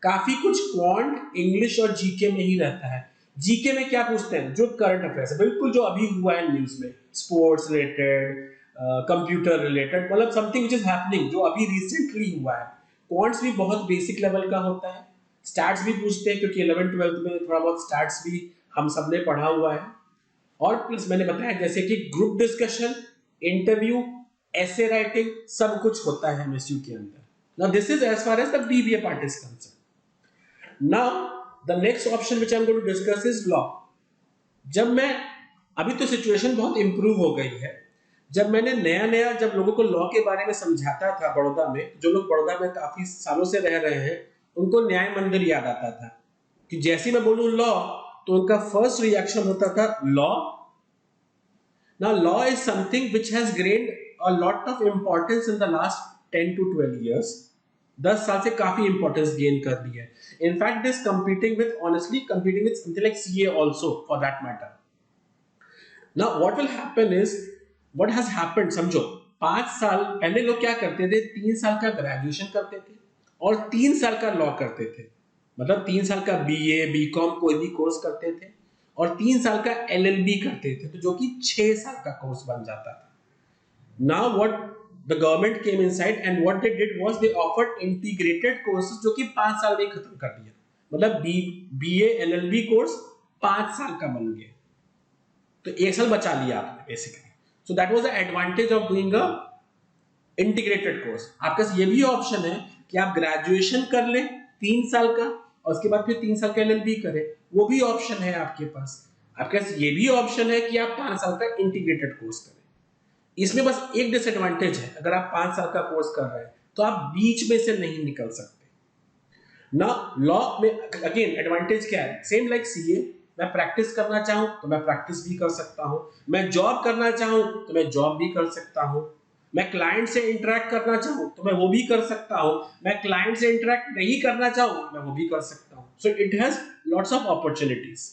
काफी कुछ क्वांट, इंग्लिश और जीके में ही रहता है। जीके में क्या पूछते हैं? जो करंट अफेयर्स है, बिल्कुल जो अभी हुआ है न्यूज में, स्पोर्ट्स रिलेटेड, कंप्यूटर रिलेटेड, मतलब समथिंग व्हिच इज हैपनिंग, जो अभी रिसेंटली हुआ है। क्वांट्स भी बहुत बेसिक लेवल का होता है। स्टैट्स भी पूछते हैं, क्योंकि 11th 12th में थोड़ा बहुत स्टैट्स भी हम सबने पढ़ा हुआ है। और प्लस मैंने बताया जैसे कि group discussion, interview, essay writing, सब कुछ होता है एमएसयू के अंदर। Now this is as far as the BBA part is concern. Now the next option which I am going to discuss is law. जब मैं अभी तो सिचुएशन बहुत इंप्रूव हो गई है। जब मैंने नया जब लोगों को लॉ के बारे में समझाता था बड़ौदा में, जो लोग बड़ौदा में काफी सालों से रह रहे हैं, उनको न्याय मंदिर याद आता था कि जैसे मैं बोलूं लॉ तो उनका फर्स्ट रिएक्शन होता था law. Now, law is something which has gained a lot of importance in the last 10 to 12 years. 10 साल से काफी इंपॉर्टेंस गेन कर ली है. In fact it is competing with, honestly competing with something like CA also for that matter. Now what will happen is, what has happened, समझो 5 साल पहले लोग क्या करते थे, 3 साल का ग्रेजुएशन करते थे और 3 साल का लॉ करते थे. मतलब 3 साल का BA BCom कोई भी कोर्स करते थे और 3 साल का LLB करते थे, तो जो कि 6 साल का कोर्स बन जाता था. Now what the government came inside and what they did was they offered integrated courses जो कि 5 साल में खत्म कर दिया. मतलब BA LLB कोर्स 5 साल का बन गया, तो 1 साल बचा लिया आपने basically. So that was the advantage of doing a integrated course. आपके पास ये भी ऑप्शन है कि आप ग्रेजुएशन कर ले 3 साल का और उसके बाद फिर 3 साल का LLB करें, वो भी ऑप्शन है आपके पास. आपके पास ये भी ऑप्शन है कि आप 5 साल का इंटीग्रेटेड कोर्स करें. इसमें बस एक डिसएडवांटेज है, अगर आप 5 साल का कोर्स कर रहे हैं तो आप बीच में से नहीं निकल सकते ना. लॉ में अगेन एडवांटेज क्या है, सेम लाइक CA, मैं प्रैक्टिस करना चाहूं तो मैं प्रैक्टिस भी कर सकता हूं, मैं जॉब करना चाहूं तो मैं जॉब भी कर सकता हूं, मैं क्लाइंट से इंटरेक्ट करना चाहूं तो मैं वो भी कर सकता हूं, मैं क्लाइंट से इंटरेक्ट नहीं करना चाहूं मैं वो भी कर सकता हूं. So it has lots of opportunities.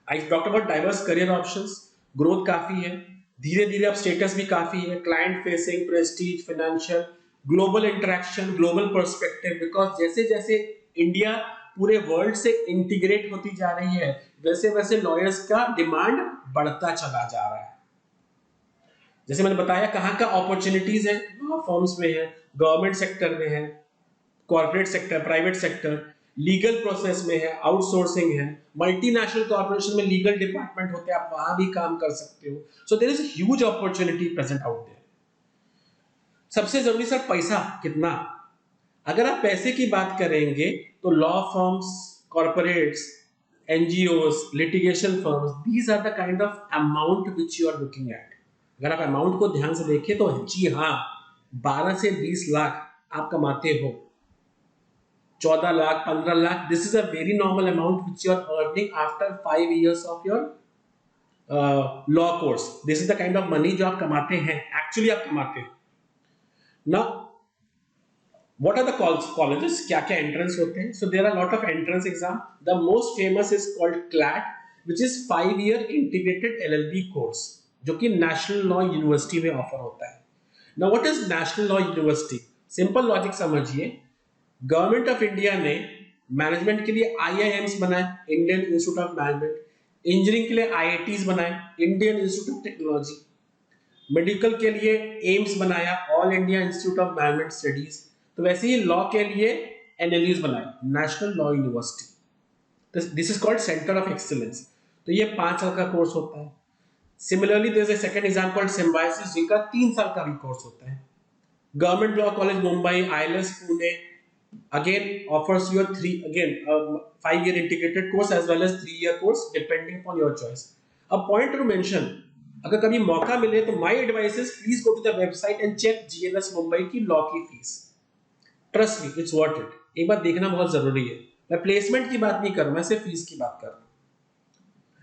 I talked about diverse career options. Growth काफी है, धीरे धीरे अब स्टेटस भी काफी है, client facing, Prestige, financial, global interaction, global perspective. Because जैसे जैसे इंडिया पूरे वर्ल्ड से इंटीग्रेट होती जा रही है, वैसे वैसे लॉयर्स का डिमांड बढ़ता चला जा रहा है. जैसे मैंने बताया कहाँ का अपॉर्चुनिटीज है, लॉ फर्म्स में है, गवर्नमेंट सेक्टर में है, corporate sector, private sector, legal process में है, आउटसोर्सिंग है, मल्टीनेशनल कॉर्पोरेशन में लीगल डिपार्टमेंट होते हैं, आप वहां भी काम कर सकते हो. So there is huge opportunity present out there. सबसे जरूरी सर पैसा कितना. अगर आप पैसे की बात करेंगे तो law firms, corporates, NGOs, litigation firms, these are the kind of amount which you are looking at. अगर आप अमाउंट को ध्यान से देखें तो जी हाँ, 12 से 20 लाख आप कमाते हो, 14 lakh, 15 lakh. This is a very normal amount which you are earning after 5 years of your law course. This is the kind of money जो आप कमाते हैं, एक्चुअली आप कमाते हैं. Now what are the colleges, क्या क्या एंट्रेंस होते हैं. So there are lot of entrance exam. The most famous is called CLAT, which is 5-year integrated LLB course, जो कि नेशनल लॉ यूनिवर्सिटी में ऑफर होता है. Now what is national law university. Simple logic समझिए, गवर्नमेंट ऑफ इंडिया ने मैनेजमेंट के लिए IIMs बनाए, Indian institute of management, engineering के लिए IITs बनाए, Indian institute of technology, medical के लिए एम्स बनाया, all India institute of management studies. तो वैसे ही लॉ के लिए NLUs बनाए, national law university. This is called centre of excellence. तो ये 5 साल का कोर्स होता है. Similarly there is a second exam called Symbiosis, जिनका 3 साल का भी कोर्स होता है. Government law college Mumbai, ILS Pune again offers you a 5-year integrated course as well as 3-year course depending upon your choice. A point to mention, अगर कभी मौका मिले तो my advice is please go to the website and check GLS Mumbai की लॉ की fees. Trust me, it's worth it. एक बार देखना बहुत जरूरी है. मैं प्लेसमेंट की बात नहीं कर रहा, मैं सिर्फ फीस की बात कर रहा हूं.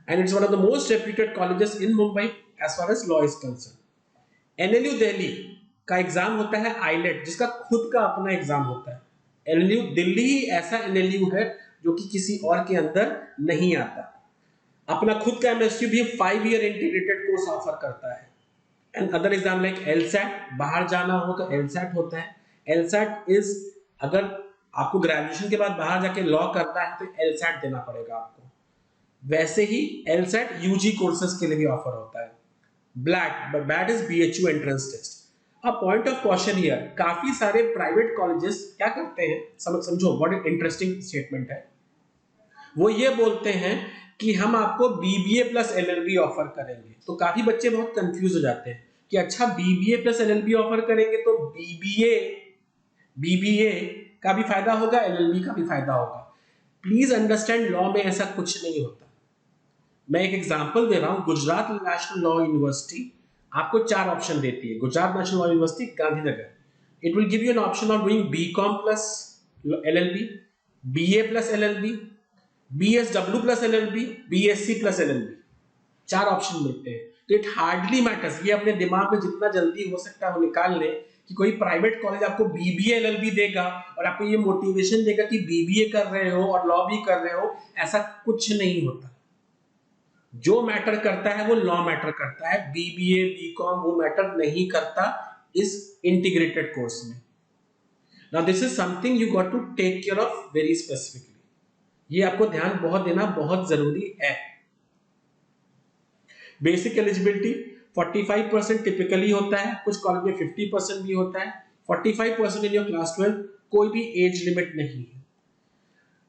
And it's one of the most reputed colleges in Mumbai as far as law is concern. NLU Delhi का एग्जाम होता है ILET, जिसका खुद का अपना एग्जाम होता है. NLU दिल्ली ही ऐसा NLU है जो कि किसी और के अंदर नहीं आता. अपना खुद का MSU भी 5-year इंटीग्रेटेड कोर्स ऑफर करता है. And other exam like LSAT, बाहर जाना हो तो LSAT होता है. LSAT इज, अगर आपको ग्रेजुएशन के बाद बाहर जाके लॉ करना है तो LSAT देना पड़ेगा आपको. वैसे ही LSAT UG कोर्सेज के लिए भी ऑफर होता है. BLAT इज BHU entrance test. A point of question here, काफी सारे प्राइवेट कॉलेजेस क्या करते हैं, समझो व्हाट इंटरेस्टिंग स्टेटमेंट है. वो ये बोलते हैं कि हम आपको BBA प्लस LLB ऑफर करेंगे. तो काफी बच्चे बहुत कंफ्यूज हो जाते हैं कि अच्छा BBA प्लस LLB ऑफर करेंगे तो BBA का भी फायदा होगा, LLB का भी फायदा होगा. प्लीज अंडरस्टैंड, लॉ में ऐसा कुछ नहीं होता. मैं एक एग्जांपल दे रहा हूं. गुजरात नेशनल लॉ यूनिवर्सिटी आपको 4 ऑप्शन देती है. Gujarat national law university Gandhinagar, it will give you an option of doing BCom plus LLB, BA plus LLB, BSW plus LLB, BSc plus LLB, 4 option मिलते हैं। तो इट हार्डली मैटर्स, ये अपने दिमाग में जितना जल्दी हो सकता है वो निकाल लें कि कोई प्राइवेट कॉलेज आपको BBA LLB देगा और आपको ये मोटिवेशन देगा कि BBA कर रहे हो और लॉ भी कर रहे हो, ऐसा कुछ नहीं होता। जो मैटर करता है वो लॉ मैटर करता है, BBA BCom वो मैटर नहीं करता इस इंटीग्रेटेड कोर्स में। Now this is something you got to take care of very specifically, ये आपको ध्यान बहुत देना बहुत जरूरी है। बेसिक एलिजिबिलिटी 45% टिपिकली होता है, कुछ कॉलेज में 50% भी होता है। 45% इन योर क्लास 12, कोई भी एज लिमिट नहीं है।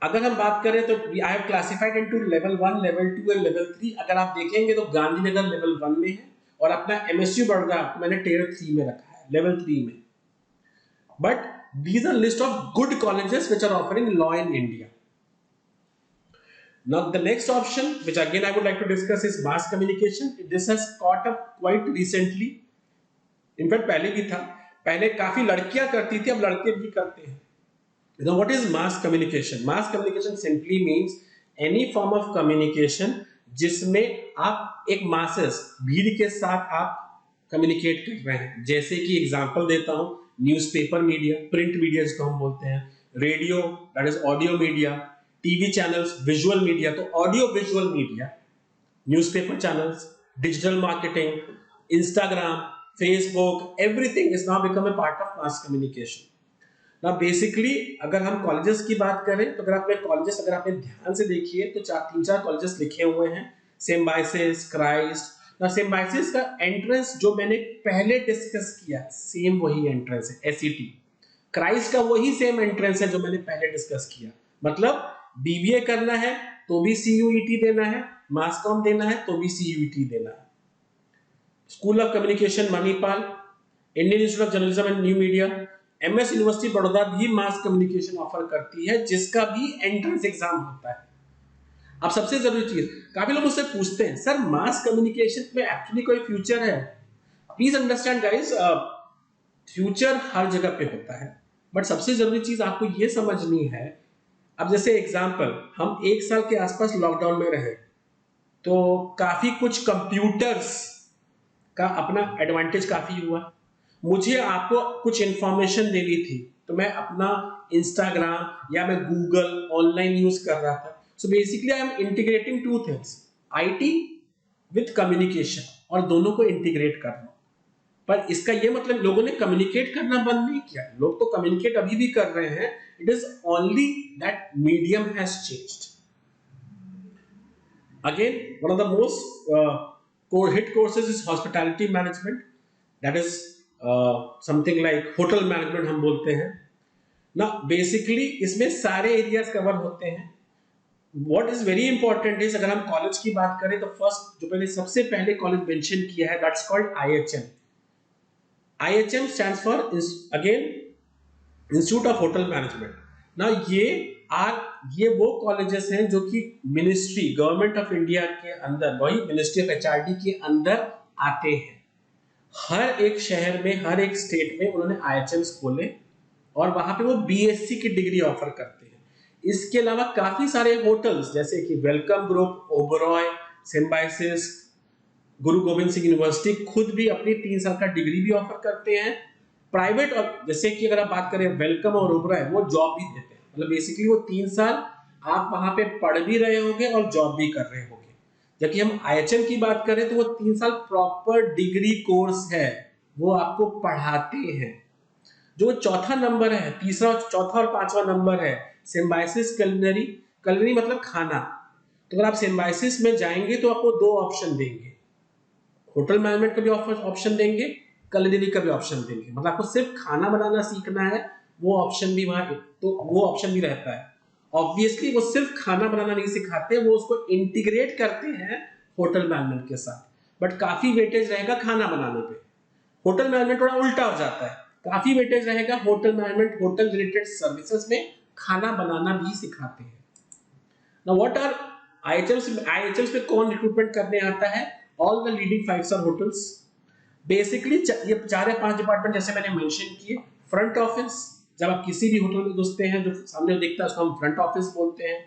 अगर हम बात करें तो I have classified into level 1, level 2 and level 3। अगर आप देखेंगे तो गांधीनगर लेवल 1 में है और अपना MSU बड़ौदा मैंने टियर 3 में रखा है, लेवल 3 में। But these are list of good colleges which are offering law in India. Now the next option which again I would like to discuss is mass communication. This has caught up quite recently. In fact पहले भी था, पहले काफी लड़कियां करती थी, अब लड़के भी करते हैं। Now what is mass communication? Mass communication simply means any form of communication जिसमें आप एक masses भीड़ के साथ आप कम्युनिकेट कर रहे हैं। जैसे कि एग्जांपल देता हूं, न्यूज़पेपर मीडिया, प्रिंट मीडिया जिसको हम बोलते हैं, radio that is audio media, TV channels visual media, तो audio visual media, newspaper channels, digital marketing, Instagram, Facebook, everything is now become a part of mass communication. Now basically अगर हम कॉलेजेस की बात करें तो अगर आपने कॉलेजेस अगर आपने ध्यान से देखिए तो 3-4 कॉलेजेस लिखे हुए हैं, सिम्बायोसिस, क्राइस्ट। ना सिम्बायोसिस का एंट्रेंस जो मैंने पहले डिस्कस किया सेम वही एंट्रेंस है, SET। क्राइस्ट का वही सेम एंट्रेंस है जो मैंने पहले डिस्कस किया। मतलब BBA करना है तो भी CUET देना है, मास कॉम देना है तो भी CUET देना है। School of communication Manipal, Indian institute of journalism and new media, MS university Baroda भी मास कम्युनिकेशन ऑफर करती है, जिसका भी एंट्रेंस एग्जाम होता है। अब सबसे जरूरी चीज, काफी लोग मुझसे पूछते हैं सर मास कम्युनिकेशन में एक्चुअली कोई फ्यूचर है? प्लीज अंडरस्टैंड गाइस, फ्यूचर हर जगह पे होता है, बट सबसे जरूरी चीज आपको ये समझनी है। अब जैसे एग्जांपल, हम 1 साल के आसपास लॉकडाउन में रहे तो काफी कुछ कंप्यूटर्स का अपना एडवांटेज काफी हुआ। मुझे आपको कुछ इंफॉर्मेशन देनी थी तो मैं अपना इंस्टाग्राम या मैं गूगल ऑनलाइन यूज कर रहा था। So basically I am integrating 2 things, IT with communication, और दोनों को इंटीग्रेट कर रहा हूं। पर इसका ये मतलब लोगों ने कम्युनिकेट करना बंद नहीं किया, लोग तो कम्युनिकेट अभी भी कर रहे हैं। It is only that medium has changed. Again, one of the most hit courses is hospitality management. That is something like hotel management हम बोलते हैं ना। बेसिकली इसमें सारे एरियाज कवर होते हैं। What is very important is अगर हम कॉलेज की बात करें तो फर्स्ट जो मैंने सबसे पहले कॉलेज मेंशन किया है that's called IHM. IHM stands for again institute of hotel management ना। ये वो कॉलेजेस हैं जो कि मिनिस्ट्री गवर्नमेंट ऑफ इंडिया के अंदर, वही मिनिस्ट्री ऑफ HRD के अंदर आते हैं। हर एक शहर में, हर एक स्टेट में उन्होंने IHMs खोले और वहां पे वो BSc की डिग्री ऑफर करते हैं। इसके अलावा काफी सारे होटल्स जैसे कि वेलकम ग्रुप, ओबरॉय, सिम्बायोसिस, गुरु गोविंद सिंह यूनिवर्सिटी खुद भी अपनी 3 साल का डिग्री भी ऑफर करते हैं। प्राइवेट, और जैसे कि अगर आप बात करें वेलकम और ओबरॉय, वो जॉब भी देते हैं। मतलब बेसिकली वो 3 साल आप वहां पे पढ़ भी रहे होंगे और जॉब भी कर रहे होंगे। जबकि हम IHM की बात करें तो वो 3 साल प्रॉपर डिग्री कोर्स है, वो आपको पढ़ाते हैं। जो चौथा नंबर है, तीसरा, चौथा और 5वां नंबर है सिम्बायोसिस कुलिनरी। कुलिनरी मतलब खाना। तो अगर आप सिम्बायोसिस में जाएंगे तो आपको 2 ऑप्शन देंगे, होटल मैनेजमेंट का भी ऑप्शन देंगे, कुलिनरी का भी ऑप्शन देंगे। मतलब आपको सिर्फ खाना बनाना सीखना है, वो ऑप्शन भी वहां, तो वो ऑप्शन भी रहता है। ऑब्वियसली वो सिर्फ खाना बनाना नहीं सिखाते, वो उसको इंटीग्रेट करते हैं होटल मैनेजमेंट के साथ, बट काफी वेटेज रहेगा खाना बनाने पे। होटल मैनेजमेंट थोड़ा उल्टा हो जाता है, काफी वेटेज रहेगा hotel management, hotel related services में खाना बनाना भी सिखाते हैं। नाउ व्हाट आर IHMs पे कौन रिक्रूटमेंट करने आता है? All the leading five-star hotels. Basically ये 4 या 5 डिपार्टमेंट जैसे मैंने मेंशन किए। फ्रंट ऑफिस, जब आप किसी भी होटल में घुसते हैं जो सामने दिखता है उसको हम फ्रंट ऑफिस बोलते हैं।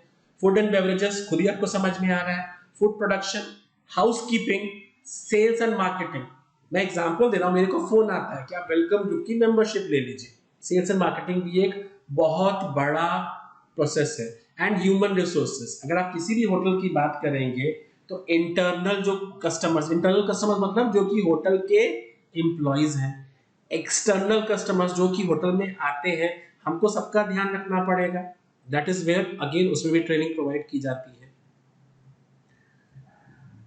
फूड एंड बेवरेजेस खुद ही आपको समझ में आ रहा है, food production, housekeeping, sales and marketing. मैं एग्जांपल दे रहा हूँ, मेरे को फोन आता है कि आप वेलकम ग्रुप की मेंबरशिप ले लीजिए। सेल्स एंड मार्केटिंग भी एक बहुत बड़ा प्रोसेस है। एंड ह्यूमन रिसोर्सेज, अगर आप किसी भी होटल की बात करेंगे तो इंटरनल कस्टमर्स मतलब जो कि होटल के एम्प्लॉइज हैं, एक्सटर्नल कस्टमर्स जो कि होटल में आते हैं, हमको सबका ध्यान रखना पड़ेगा। दैट इज वेयर अगेन उसमें भी ट्रेनिंग प्रोवाइड की जाती है।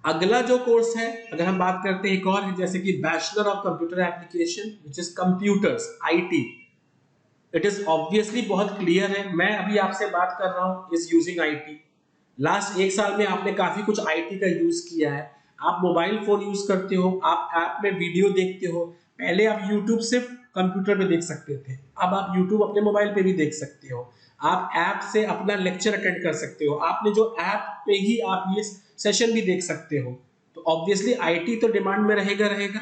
अगला जो कोर्स है, अगर हम बात करते हैं एक और है, जैसे कि bachelor of computer application which is computers, IT. It is obviously बहुत क्लियर है, मैं अभी आपसे बात कर रहा हूं इज यूजिंग आईटी। लास्ट एक साल में आपने काफी कुछ आईटी का यूज किया है। आप मोबाइल फोन यूज करते हो, आप ऐप में वीडियो देखते हो। पहले आप यूट्यूब सिर्फ कंप्यूटर पे देख सकते थे, अब आप यूट्यूब अपने मोबाइल पे भी देख सकते हो। आप ऐप से अपना लेक्चर अटेंड कर सकते हो, आपने जो ऐप पे ही आप ये सेशन भी देख सकते हो। तो ऑब्वियसली आईटी तो डिमांड में रहेगा रहेगा,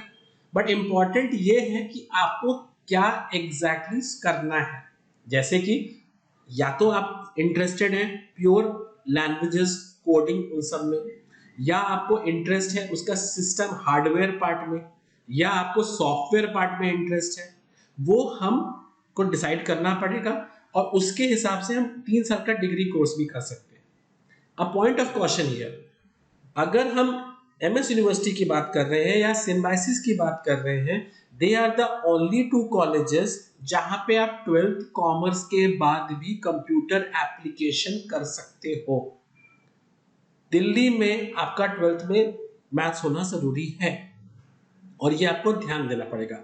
बट इंपॉर्टेंट ये है कि आपको क्या एग्जैक्टली करना है। जैसे कि या तो आप इंटरेस्टेड हैं प्योर लैंग्वेजेस, कोडिंग उन सब में, या आपको इंटरेस्ट है उसका सिस्टम हार्डवेयर पार्ट में, या आपको सॉफ्टवेयर पार्ट में इंटरेस्ट है, वो हम को डिसाइड करना पड़ेगा और उसके हिसाब से हम 3 साल का डिग्री कोर्स भी कर सकते हैं। अ पॉइंट ऑफ क्वेश्चन हियर, अगर हम एमएस यूनिवर्सिटी की बात कर रहे हैं या सिम्बायोसिस की बात कर रहे हैं, they are the only 2 colleges जहां पे आप 12th कॉमर्स के बाद भी कंप्यूटर एप्लीकेशन कर सकते हो। दिल्ली में आपका 12th में मैथ्स होना जरूरी है और ये आपको ध्यान देना पड़ेगा।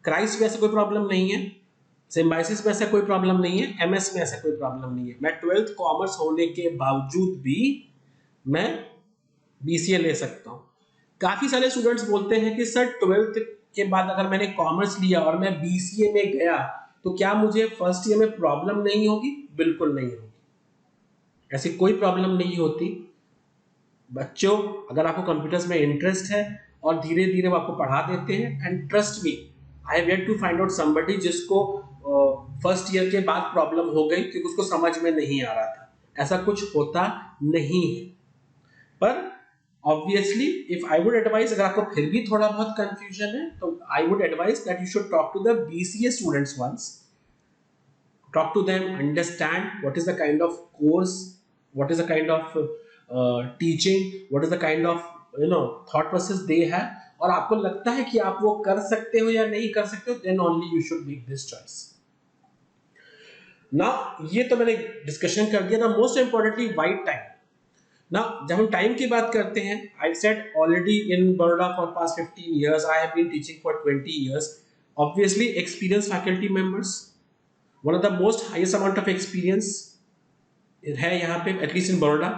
क्राइस्ट में ऐसा कोई प्रॉब्लम नहीं है, सिम्बायोसिस में ऐसा कोई प्रॉब्लम नहीं है, एमएस में ऐसा कोई प्रॉब्लम नहीं है। मैं 12th कॉमर्स होने के बावजूद भी मैं बीसीए ले सकता हूँ। काफी सारे स्टूडेंट्स बोलते हैं कि सर 12th के बाद अगर मैंने कॉमर्स लिया और मैं बीसीए में गया तो क्या मुझे फर्स्ट ईयर में प्रॉब्लम नहीं होगी? बिल्कुल नहीं होगी, ऐसी कोई प्रॉब्लम नहीं होती। बच्चों, अगर आपको कंप्यूटर्स में इंटरेस्ट है और धीरे धीरे वो आपको पढ़ा देते हैं, and trust me, I have yet to find out somebody जिसको फर्स्ट ईयर के बाद प्रॉब्लम हो गई क्योंकि उसको समझ में नहीं आ रहा था। ऐसा कुछ होता नहीं है। पर obviously if I would advise, अगर आपको फिर भी थोड़ा बहुत कंफ्यूजन है तो I would advise that you should talk to the BCA students once, talk to them, understand what is the kind of course, what is the kind of teaching, what is the kind of thought process they have, और आपको लगता है कि आप वो कर सकते हो या नहीं कर सकते हो, then only you should make this choice. ना ये तो मैंने डिस्कशन कर दिया ना। मोस्ट इंपॉर्टेंटली वाइट टाइम ना, जब हम टाइम की बात करते हैं, I said already in Baroda for past 15 years, I have been teaching for 20 years, obviously experience faculty members, one of the most highest amount of experience है यहाँ पे at least in Baroda.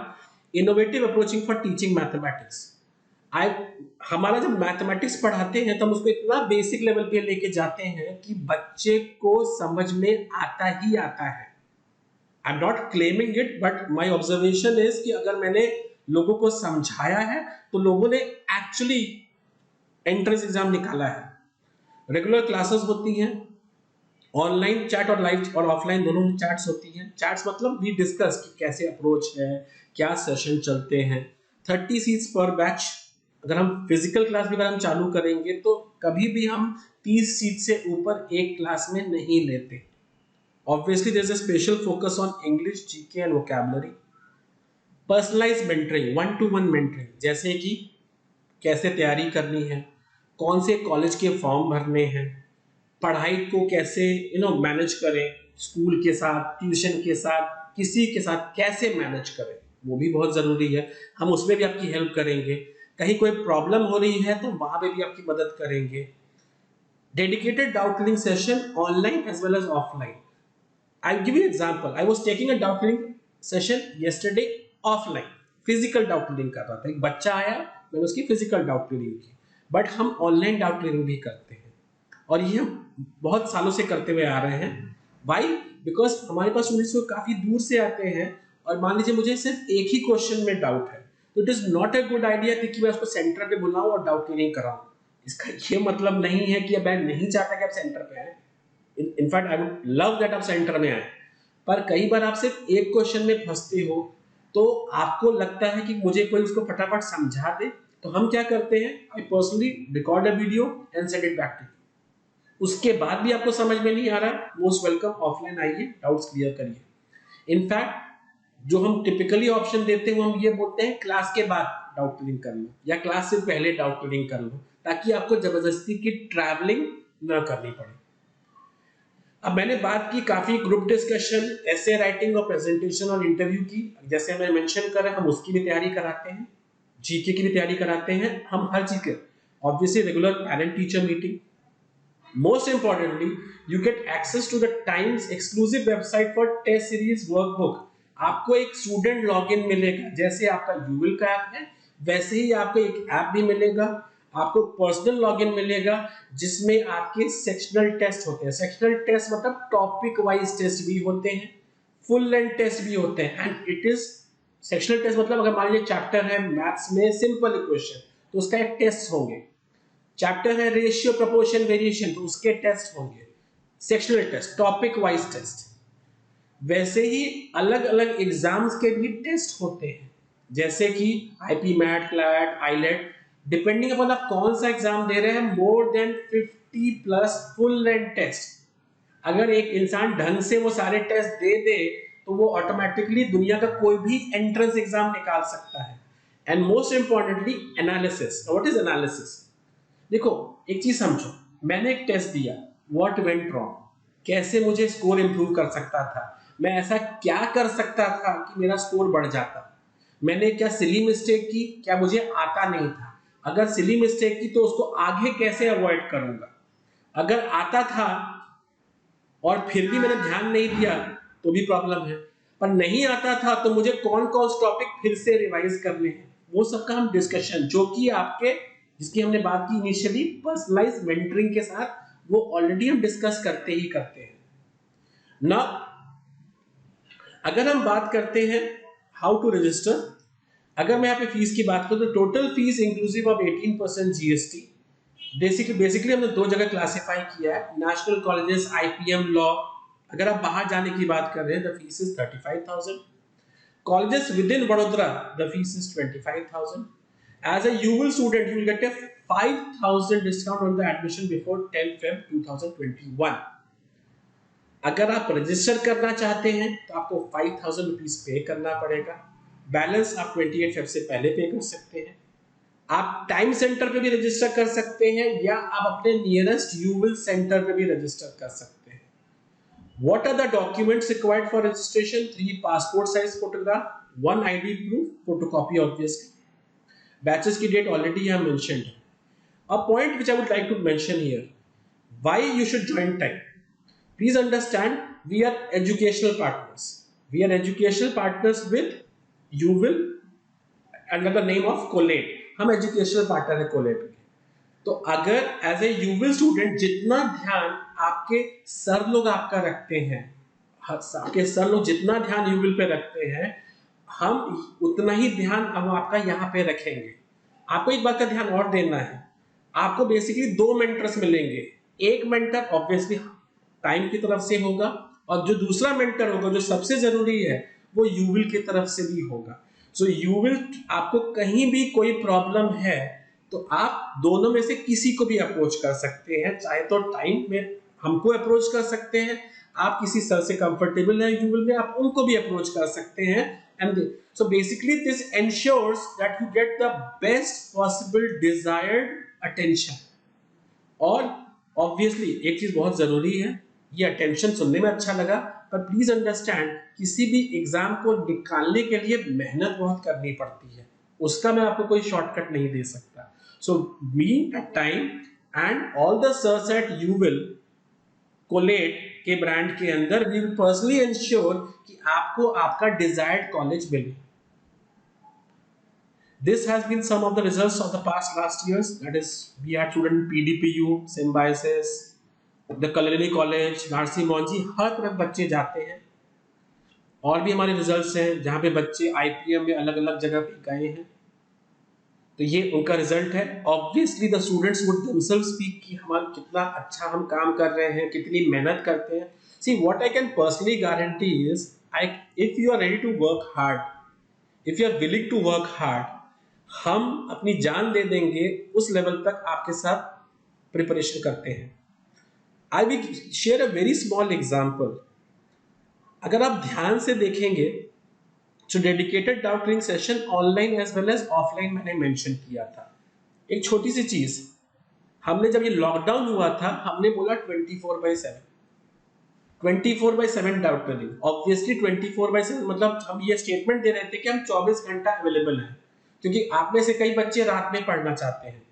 Innovative approaching for teaching mathematics. I हमारा जब मैथमेटिक्स पढ़ाते हैं तो हम उसको इतना बेसिक लेवल पे लेके जाते हैं कि बच्चे को समझ में आता ही आता है। आई am not claiming it, but my observation is कि अगर मैंने लोगों को समझाया है तो लोगों ने एक्चुअली एंट्रेंस एग्जाम निकाला है। रेगुलर क्लासेस होती हैं, ऑनलाइन चैट और लाइव और ऑफलाइन दोनों चैट्स होती हैं। चैट्स मतलब वी डिस्कस कि कैसे अप्रोच है, क्या सेशन चलते हैं। 30 सीट्स पर बैच। अगर हम फिजिकल क्लास भी अगर हम चालू करेंगे तो कभी भी हम 30 सीट से ऊपर एक क्लास में नहीं लेते। Obviously there is a special focus on English, GK and vocabulary. Personalised mentoring, 1-to-1 mentoring, जैसे कि कैसे तैयारी करनी है, कौन से कॉलेज के फॉर्म भरने हैं, पढ़ाई को कैसे मैनेज करें, स्कूल के साथ, ट्यूशन के साथ, किसी के साथ कैसे मैनेज करें, वो भी बहुत जरूरी है। हम उसमें भी आपकी हेल्प करेंगे। कहीं कोई प्रॉब्लम हो रही है तो वहां पे भी आपकी मदद करेंगे। Dedicated doubt clearing session online as well as offline. I give you example, I was taking a doubt clearing session yesterday offline, physical doubt clearing कर रहा था। एक बच्चा आया, मैंने उसकी फिजिकल डाउट क्लियरिंग की, बट हम ऑनलाइन डाउट क्लियरिंग भी करते हैं और ये हम बहुत सालों से करते हुए आ रहे हैं। वाई? बिकॉज हमारे पास स्टूडेंट्स काफी दूर से आते हैं और मान लीजिए मुझे सिर्फ एक ही क्वेश्चन में डाउट है, तो it is not a good idea कि मैं उसको सेंटर पे बुलाऊं और डाउट क्लियरिंग कराऊं। इसका ये मतलब नहीं है कि मैं नहीं चाहता कि आप सेंटर पे आए। In fact I would love that आप सेंटर में आए, पर कई बार आप सिर्फ एक क्वेश्चन में फंसते हो, तो आपको लगता है कि मुझे कोई उसको फटाफट समझा दे, तो हम क्या करते हैं, I personally record a video and send it back to you. उसके बाद भी आपको समझ में नहीं आ रहा, मोस्ट वेलकम, ऑफलाइन आइए, डाउट्स क्लियर करिए। इनफैक्ट जो हम टिपिकली ऑप्शन देते हैं, हम ये बोलते हैं क्लास के बाद डाउट क्लियरिंग कर लो या क्लास से पहले डाउट क्लियरिंग कर लो, ताकि आपको जबरदस्ती की ट्रैवलिंग ना करनी पड़े। अब मैंने बात की काफी ग्रुप डिस्कशन, एसे राइटिंग और प्रेजेंटेशन और इंटरव्यू की। जैसे मैं मेंशन कर रहा, हम उसकी भी तैयारी कराते हैं, जीके की भी तैयारी कराते हैं, हम हर चीज के। Obviously regular parent teacher meeting. Most importantly, you get access to the Times exclusive website for test series workbook. आपको एक स्टूडेंट लॉगिन मिलेगा, जैसे आपका यूविल का ऐप है वैसे ही आपको एक ऐप भी मिलेगा। आपको पर्सनल लॉगिन मिलेगा जिसमें आपके सेक्शनल टेस्ट होते हैं। सेक्शनल टेस्ट मतलब टॉपिक वाइज टेस्ट भी होते हैं, फुल लेंथ टेस्ट भी होते हैं। And it is sectional test मतलब अगर मान लीजिए चैप्टर है मैथ्स में सिंपल इक्वेशन, तो उसका एक टेस्ट होंगे। चैप्टर है रेशियो प्रोपोर्शन वेरिएशन, तो उसके टेस्ट होंगे। Sectional test, topic wise test. वैसे ही अलग अलग एग्जाम्स के भी टेस्ट होते हैं, जैसे कि IP MAT, CLAT, AILET, depending upon आप कौन सा एग्जाम दे रहे हैं। More than 50 plus full length test. अगर एक इंसान ढंग से वो सारे टेस्ट दे दे तो वो ऑटोमेटिकली दुनिया का कोई भी एंट्रेंस एग्जाम निकाल सकता है। And most importantly analysis. What is analysis? देखो एक चीज समझो, मैंने एक टेस्ट दिया, व्हाट वेंट रॉन्ग, कैसे मुझे स्कोर इंप्रूव कर सकता था, मैं ऐसा क्या कर सकता था कि मेरा स्कोर बढ़ जाता, मैंने क्या सिली मिस्टेक की, क्या मुझे आता नहीं था, अगर सिली मिस्टेक की तो उसको आगे कैसे अवॉइड करूंगा, अगर आता था और फिर भी मैंने ध्यान नहीं दिया तो भी प्रॉब्लम है, पर नहीं आता था तो मुझे कौन कौन से टॉपिक फिर से रिवाइज करने हैं, वो सबका हम डिस्कशन, जो कि आपके, जिसकी हमने बात की इनिशियली पर्सनलाइज मेंटरिंग के साथ, वो ऑलरेडी हम डिस्कस करते ही करते हैं ना। अगर हम बात करते हैं हाउ टू रजिस्टर, अगर मैं यहाँ पे फीस की बात करूँ तो total fees inclusive of 18% GST. Basically हमने दो जगह क्लासिफाई किया है, नेशनल कॉलेजेस, आईपीएम, लॉ। अगर आप बाहर जाने की बात कर रहे हैं, the fees is 35,000। Colleges with in Vadodara, the fees is 25,000। As a UWIL student, you will get a 5,000 discount on the admission before 10 Feb 2021। अगर आप रजिस्टर करना चाहते हैं तो आपको 5,000 रुपीज पे करना पड़ेगा। बैलेंस आप 28 फेब से पहले पे कर सकते हैं। आप टाइम सेंटर पे भी रजिस्टर कर सकते हैं या आप अपने नियरेस्ट यूविल सेंटर पे भी रजिस्टर कर सकते हैं। What are the documents required for registration? 3 passport size photograph, 1 ID proof, photocopy obviously. Batches की date already I mentioned. A point which I would like to mention here, why you should join Time. Please understand, we are educational partners. We are educational partners with UWIL under the name of Collate. हम educational partner है Collate के। तो अगर एज ए यूविल स्टूडेंट जितना ध्यान आपके सर लोग आपका रखते हैं, आपके सर लोग जितना ध्यान यूविल पे रखते हैं, हम उतना ही ध्यान हम आपका यहाँ पे रखेंगे। आपको एक बात का ध्यान और देना है, आपको बेसिकली दो मेंटर्स मिलेंगे। एक मेंटर ऑब्वियसली टाइम की तरफ से होगा, और जो दूसरा मेंटर होगा जो सबसे जरूरी है वो यूविल की तरफ से भी होगा। सो यूविल, आपको कहीं भी कोई प्रॉब्लम है तो आप दोनों में से किसी को भी अप्रोच कर सकते हैं। चाहे तो टाइम में हमको अप्रोच कर सकते हैं, आप किसी सर से कंफर्टेबल है यूविल में, आप उनको भी अप्रोच कर सकते हैं। And so basically this ensures that you get the best possible desired attention. और ऑब्वियसली एक चीज बहुत जरूरी है, ये अटेंशन सुनने में अच्छा लगा, पर प्लीज अंडरस्टैंड, किसी भी एग्जाम को निकालने के लिए मेहनत बहुत करनी पड़ती है, उसका मैं आपको कोई शॉर्टकट नहीं दे सकता। So we at time and all the sirs at यूविल कोलेट के ब्रांड के अंदर, वी विल पर्सनली इंश्योर कि आपको आपका डिजायर्ड कॉलेज मिले। This has been some of the results of the past last years. That is, we had student PDPU, Symbiosis, the Kalalini College, Narsi Monji, हर तरफ बच्चे जाते हैं। और भी हमारे रिजल्ट्स हैं जहाँ पे बच्चे IPM में अलग अलग जगह पे गए हैं, तो ये उनका रिजल्ट है। Obviously the students would themselves speak कि हमारा कितना अच्छा हम काम कर रहे हैं, कितनी मेहनत करते हैं। See, what I can personally guarantee is, if you are ready to work hard, if you are willing to work hard, हम अपनी जान दे देंगे उस लेवल तक आपके साथ प्रिपरेशन करते हैं। I will share a very small example. अगर आप ध्यान से देखेंगे जो dedicated doubt clearing session online as well as offline मैंने मेंशन किया था। एक छोटी सी चीज, हमने जब ये लॉकडाउन हुआ था हमने बोला 24/7, 24/7 डाउट क्लियरिंग। ऑब्वियसली 24/7 मतलब हम ये स्टेटमेंट दे रहे थे कि हम 24 घंटा अवेलेबल हैं, क्योंकि आप में से कई बच्चे रात में पढ़ना चाहते हैं,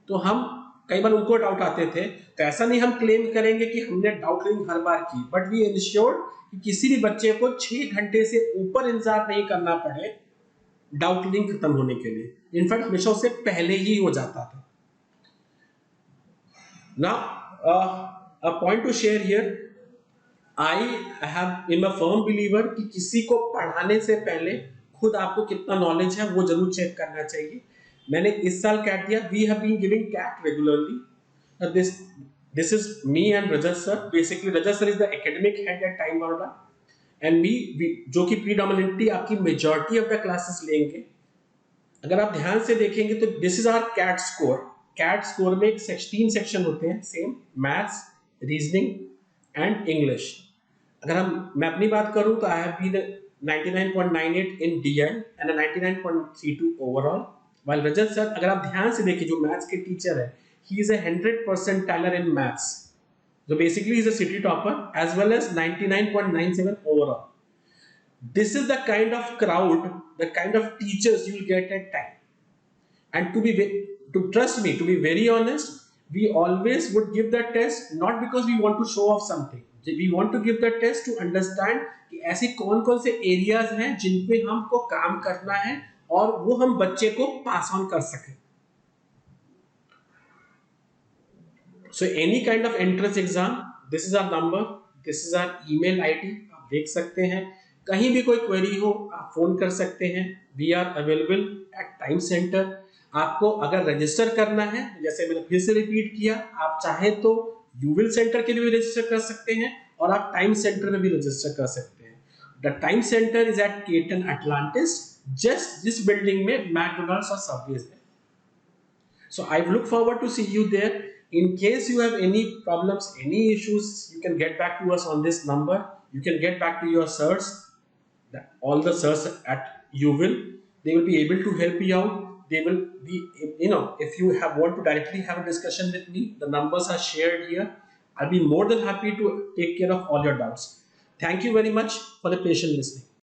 तो हम कई बार उनको डाउट आते थे, तो ऐसा नहीं हम क्लेम करेंगे कि हमने डाउट क्लियरिंग हर बार की, बट वी इंश्योर्ड कि किसी भी बच्चे को 6 घंटे से ऊपर इंतजार नहीं करना पड़े डाउट क्लियरिंग खत्म होने के लिए। इनफैक्ट हमेशा उससे पहले ही हो जाता था। Now a point two share here, I have in a firm believer कि किसी को पढ़ाने से पहले खुद आपको कितना नॉलेज है वो जरूर चेक करना चाहिए। मैंने इस साल कैट दिया, we have been giving CAT regularly. This is me and Rajat sir. Basically Rajat sir is the academic head at TIME वार्डा एंड मी, जो कि प्रीडोमिनेंटली आपकी मेजॉरिटी ऑफ द क्लासेस लेंगे। अगर आप ध्यान से देखेंगे तो this is our CAT score. CAT score में 16 सेक्शन होते हैं, same maths, reasoning and English. अगर मैं अपनी बात करूं तो I have been 99.98 in DL and 99.32 overall. While Rajat sir, अगर आप ध्यान से देखिए, जो मैथ्स के टीचर है, ही इज अ 100% टैलर इन मैथ्स, जो basically is a city topper as well as 99.97 overall. This is the kind of crowd, the kind of teachers you will get at time. And to trust me, to be very honest, we always would give the test not because we want to show off something. We want to give the test to understand कि ऐसे कौन कौन से एरियाज हैं जिन पे हमको काम करना है और वो हम बच्चे को पास ऑन कर सकें। So any kind of entrance exam, this is our number, this is our email ID, आप देख सकते हैं। कहीं भी कोई क्वेरी हो आप फोन कर सकते हैं। We are available at TIME centre. आपको अगर रजिस्टर करना है, जैसे मैंने फिर से रिपीट किया, आप चाहे तो यूविल सेंटर के लिए भी रजिस्टर कर सकते हैं और आप टाइम सेंटर में भी रजिस्टर कर सकते हैं। The TIME centre is at Ketan Atlantis, just this building में मैकडोनल्ड्स और सबवे है। So I look forward to see you there. In case you have any problems, any issues, you can get back to us on this number. You can get back to your sirs, all the sirs at UWIL. They will be able to help you out. They will be, if you want to directly have a discussion with me, the numbers are shared here. I'll be more than happy to take care of all your doubts. Thank you very much for the patient listening.